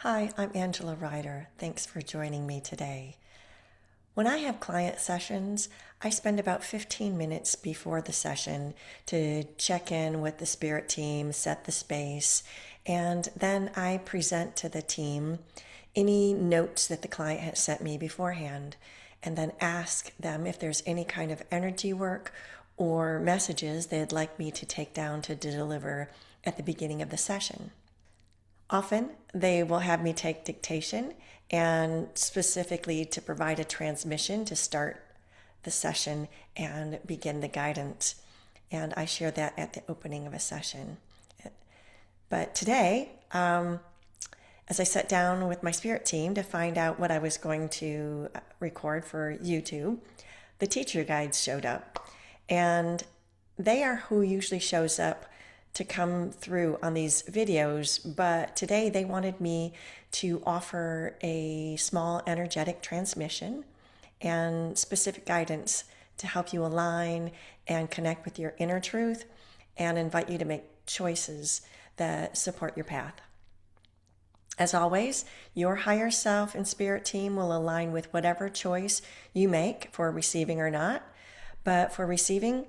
Hi, I'm Angela Ryder. Thanks for joining me today. When I have client sessions, I spend about 15 minutes before the session to check in with the spirit team, set the space, and then I present to the team any notes that the client has sent me beforehand, and then ask them if there's any kind of energy work or messages they'd like me to take down to deliver at the beginning of the session. Often they will have me take dictation and specifically to provide a transmission to start the session and begin the guidance. And I share that at the opening of a session. But today, as I sat down with my spirit team to find out what I was going to record for YouTube, the teacher guides showed up. And they are who usually shows up to come through on these videos, but today they wanted me to offer a small energetic transmission and specific guidance to help you align and connect with your inner truth and invite you to make choices that support your path. As always, your higher self and spirit team will align with whatever choice you make for receiving or not, but for receiving,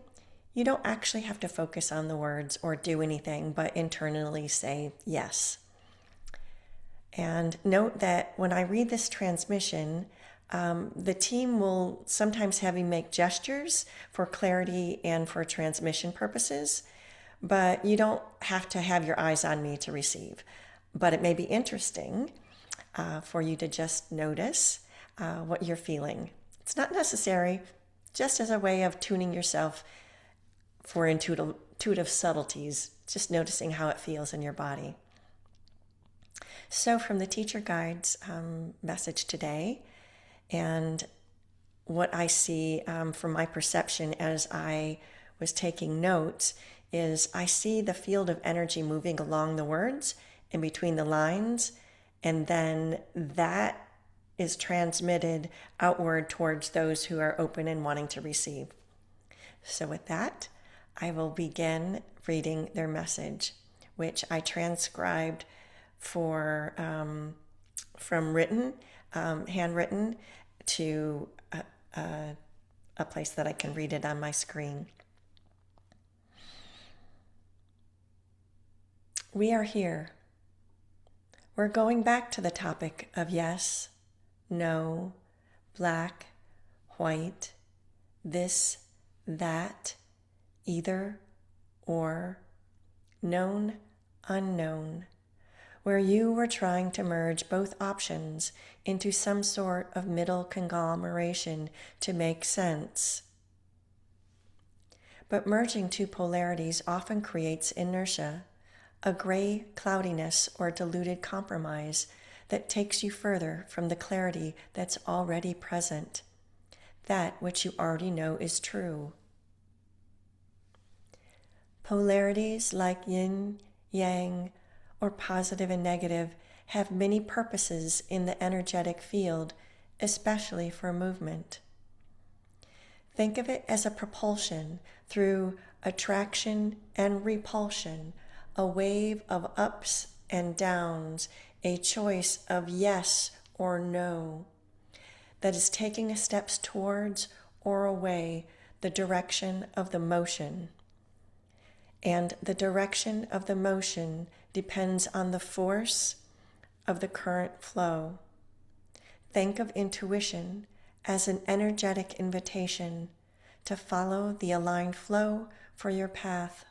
you don't actually have to focus on the words or do anything but internally say yes. And note that when I read this transmission, the team will sometimes have me make gestures for clarity and for transmission purposes, but you don't have to have your eyes on me to receive. But it may be interesting for you to just notice what you're feeling. It's not necessary, just as a way of tuning yourself for intuitive subtleties, just noticing how it feels in your body. So from the teacher guide's message today, and what I see from my perception as I was taking notes, is I see the field of energy moving along the words in between the lines, and then that is transmitted outward towards those who are open and wanting to receive. So with that, I will begin reading their message, which I transcribed for from written, handwritten, to a place that I can read it on my screen. We are here. We're going back to the topic of yes, no, black, white, this, that, either, or, known, unknown, where you were trying to merge both options into some sort of middle conglomeration to make sense. But merging two polarities often creates inertia, a gray cloudiness or diluted compromise that takes you further from the clarity that's already present, that which you already know is true. Polarities like yin, yang, or positive and negative have many purposes in the energetic field, especially for movement. Think of it as a propulsion through attraction and repulsion, a wave of ups and downs, a choice of yes or no, that is taking steps towards or away the direction of the motion. And the direction of the motion depends on the force of the current flow. Think of intuition as an energetic invitation to follow the aligned flow for your path.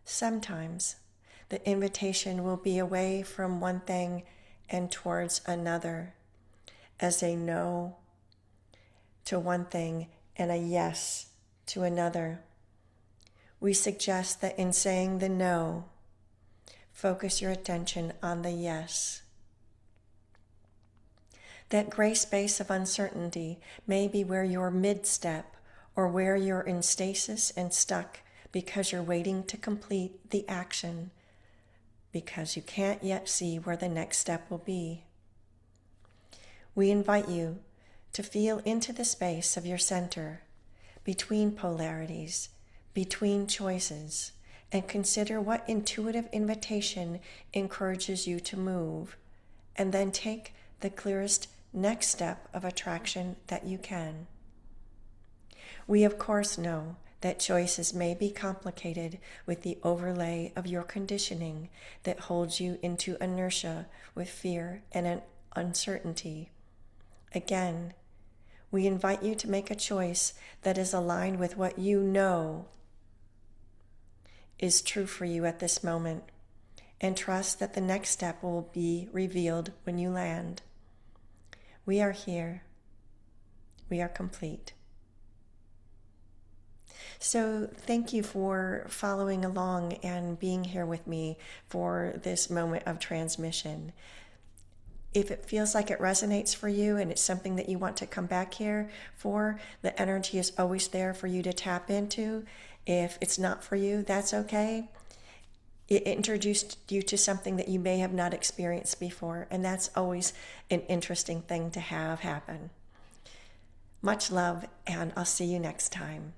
Sometimes the invitation will be away from one thing and towards another, as a no to one thing and a yes to another. We suggest that in saying the no, focus your attention on the yes. That gray space of uncertainty may be where you're mid-step or where you're in stasis and stuck because you're waiting to complete the action, because you can't yet see where the next step will be. We invite you to feel into the space of your center, between polarities, between choices, and consider what intuitive invitation encourages you to move, and then take the clearest next step of attraction that you can. We, of course, know that choices may be complicated with the overlay of your conditioning that holds you into inertia with fear and an uncertainty. Again, we invite you to make a choice that is aligned with what you know is true for you at this moment, and trust that the next step will be revealed when you land. We are here. We are complete. So thank you for following along and being here with me for this moment of transmission. If it feels like it resonates for you and it's something that you want to come back here for, the energy is always there for you to tap into. If it's not for you, that's okay. It introduced you to something that you may have not experienced before, and that's always an interesting thing to have happen. Much love, and I'll see you next time.